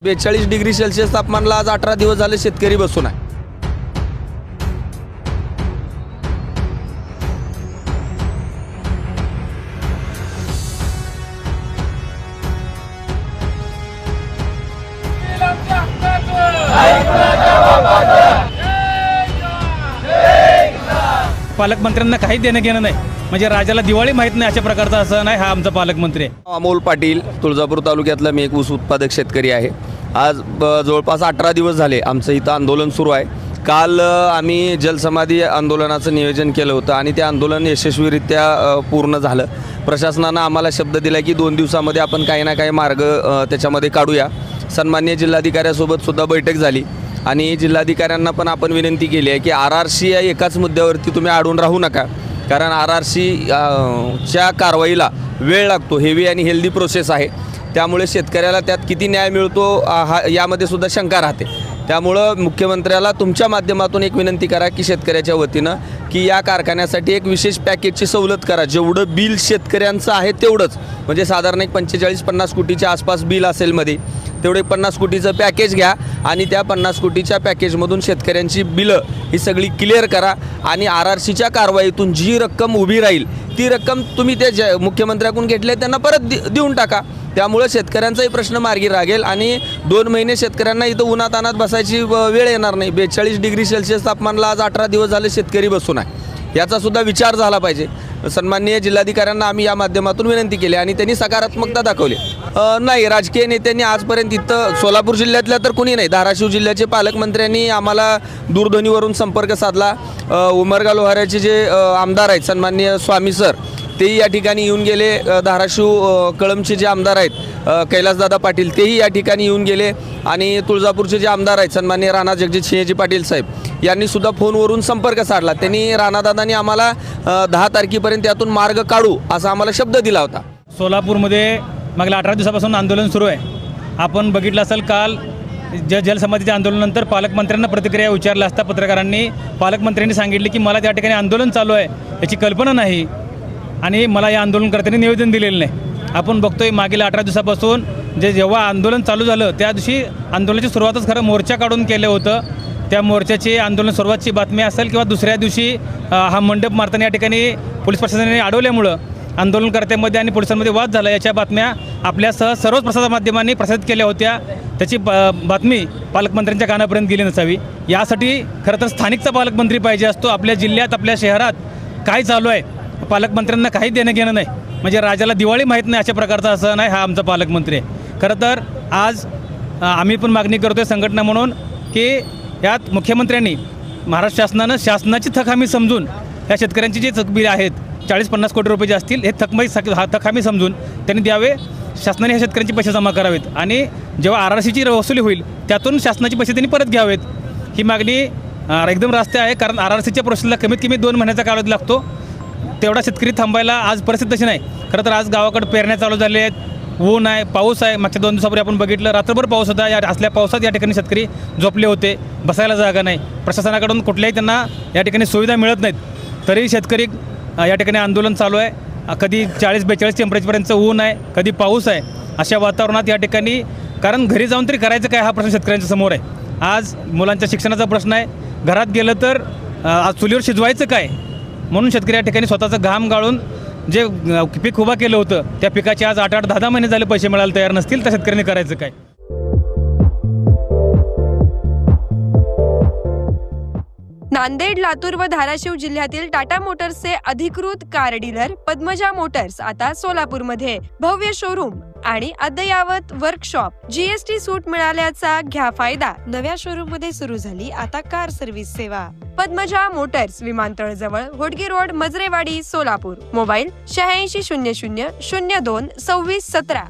42 degree Celsius तापमानाला आज 18 दिवस झाले शेतकरी बसून आहे. पालकमंत्र्यांना काही देणं घेणं नाही, म्हणजे राजाला दिवाळी माहीत नाही अशा प्रकारचा असं नाही. हा आमचा पालकमंत्री आहे. अमोल पाटील, तुळजापूर तालुक्यातला मी एक ऊस उत्पादक शेतकरी आहे. आज जवळपास 18 दिवस झाले आमचं इथं आंदोलन सुरू आहे. काल आम्ही जलसमाधी आंदोलनाचं नियोजन केलं होतं आणि ते आंदोलन यशस्वीरित्या पूर्ण झालं. प्रशासनानं आम्हाला शब्द दिला की 2 दिवसामध्ये आपण काही ना काही मार्ग त्याच्यामध्ये काढूया. सन्माननीय जिल्हाधिकाऱ्यासोबत सुद्धा बैठक झाली आणि जिल्हाधिकाऱ्यांना पण आपण विनंती केली आहे की RRC या एकाच मुद्द्यावरती तुम्ही अडून राहू नका, कारण RRC च्या कारवाईला वेळ लागतो. हेवी आणि हेल्दी प्रोसेस आहे, त्यामुळे शेतकऱ्याला त्यात किती न्याय मिळतो यामध्ये सुद्धा शंका राहते. त्यामुळं मुख्यमंत्र्याला तुमच्या माध्यमातून एक विनंती करा की शेतकऱ्याच्या वतीनं की या कारखान्यासाठी एक विशेष पॅकेजची सवलत करा. जेवढं बिल शेतकऱ्यांचं आहे तेवढंच, म्हणजे साधारण एक 45-50 कोटीच्या आसपास बिल असेल मध्ये, तेवढे 50 कोटीचं पॅकेज घ्या आणि त्या 50 कोटीच्या पॅकेजमधून शेतकऱ्यांची बिलं ही सगळी क्लिअर करा आणि RRCच्या कारवाईतून जी रक्कम उभी राहील ती रक्कम तुम्ही त्या मुख्यमंत्र्याकडून घेतले त्यांना परत देऊन टाका. त्यामुळे शेतकऱ्यांचाही प्रश्न मार्गी लागेल आणि 2 महिने शेतकऱ्यांना इथं उन्हातानात बसायची वेळ येणार नाही. 42 डिग्री सेल्सिअस तापमानाला आज 18 दिवस झाले शेतकरी बसून आहे. याचासुद्धा विचार झाला पाहिजे. सन्माननीय जिल्हाधिकाऱ्यांना आम्ही या माध्यमातून विनंती केली आणि त्यांनी सकारात्मकता दाखवली. नाही, राजकीय नेत्यांनी आजपर्यंत इथं सोलापूर जिल्ह्यातल्या तर कुणी नाही. धाराशिव जिल्ह्याचे पालकमंत्र्यांनी आम्हाला दूरध्वनीवरून संपर्क साधला. उमरगा लोहाऱ्याचे जे आमदार आहेत सन्माननीय स्वामी सर, तेही या ठिकाणी येऊन गेले. धाराशिव कळमचे जे आमदार आहेत कैलासदादा पाटील, तेही या ठिकाणी येऊन गेले आणि तुळजापूरचे जे आमदार आहेत सन्माननीय राणा जगजितसिंहजी पाटील साहेब यांनी सुद्धा फोनवरून संपर्क साधला. त्यांनी राणादादांनी आम्हाला 10 तारखेपर्यंत यातून मार्ग काढू असा आम्हाला शब्द दिला होता. सोलापूरमध्ये मागल्या 18 दिवसापासून आंदोलन सुरू आहे. आपण बघितलं असेल, काल जलसमाधीच्या आंदोलनानंतर पालकमंत्र्यांना प्रतिक्रिया विचारल्या असता पत्रकारांनी पालकमंत्र्यांनी सांगितले की मला त्या ठिकाणी आंदोलन चालू आहे याची कल्पना नाही आणि मला या आंदोलनकर्त्यांनी निवेदन दिलेलं नाही. आपण बघतोय मागील 18 दिवसापासून जेव्हा आंदोलन चालू झालं त्या दिवशी आंदोलनाची सुरुवातच खरं मोर्चा काढून केलं होतं. त्या मोर्चाची आंदोलन सुरुवातची बातमी असेल किंवा दुसऱ्या दिवशी हा मंडप मारताना या ठिकाणी पोलीस प्रशासनाने अडवल्यामुळं आंदोलनकर्त्यांमध्ये आणि पोलिसांमध्ये वाद झाला. याच्या बातम्या आपल्यासह सर्वच प्रसारमाध्यमांनी प्रसारित केल्या होत्या. त्याची बातमी पालकमंत्र्यांच्या कानापर्यंत गेली नसावी. यासाठी खरं तर स्थानिकचा पालकमंत्री पाहिजे असतो. आपल्या जिल्ह्यात आपल्या शहरात काय चालू आहे पालकमंत्र्यांना काही देणं घेणं नाही, म्हणजे राजाला दिवाळी माहीत नाही अशा प्रकारचा असं नाही. हा आमचा पालकमंत्री आहे. खरं तर आज आम्ही पण मागणी करतोय संघटना म्हणून की यात मुख्यमंत्र्यांनी महाराष्ट्र शासनानं शासनाची थकहामी समजून या शेतकऱ्यांची जी थकबिल आहेत 40-50 कोटी रुपये जे असतील हे थकहामी समजून त्यांनी द्यावे. शासनाने ह्या शेतकऱ्यांचे पैसे जमा करावेत आणि जेव्हा RRCची वसुली होईल त्यातून शासनाचे पैसे त्यांनी परत घ्यावेत. ही मागणी एकदम रास्त आहे, कारण RRCच्या प्रोसेसला कमीत कमी 2 महिन्याचा कालावधी लागतो. तेवढा शेतकरी थांबायला आज परिस्थिती तशी नाही. खरं तर आज गावाकडे पेरण्या चालू झाल्या आहेत, ऊन आहे, पाऊस आहे. मागच्या 2 दिवसापूर्वी आपण बघितलं रात्रभर पाऊस होता. असल्या पावसात या ठिकाणी शेतकरी झोपले होते, बसायला जागा नाही. प्रशासनाकडून कुठल्याही त्यांना या ठिकाणी सुविधा मिळत नाहीत. तरी शेतकरी या ठिकाणी आंदोलन चालू आहे. कधी 40-42 टेम्परेचरपर्यंत ऊन आहे, कधी पाऊस आहे. अशा वातावरणात या ठिकाणी, कारण घरी जाऊन तरी करायचं काय हा प्रश्न शेतकऱ्यांच्या समोर आहे. आज मुलांच्या शिक्षणाचा प्रश्न आहे. घरात गेलं तर आज चुलीवर शिजवायचं काय, म्हणून शेतकरी या ठिकाणी स्वतःचा घाम गाळून जे पीक उभा केलं होतं त्या पिकाचे आज 8-10 महिने झाले पैसे मिळायला तयार नसतील तर शेतकऱ्यांनी करायचं काय. नांदेड, लातूर व धाराशिव जिल्ह्यातील टाटा मोटर्सचे अधिकृत कार डीलर पद्मजा मोटर्स आता सोलापूरमध्ये. भव्य शोरूम आणि अद्ययावत वर्कशॉप, GST सूट मिळाल्याचा घ्या फायदा. नव्या शोरूम मध्ये सुरू झाली आता कार सर्व्हिस सेवा. पद्मजा मोटर्स, विमानतळ जवळ, होडगी रोड, मजरेवाडी, सोलापूर. मोबाईल 8600 02 26 17.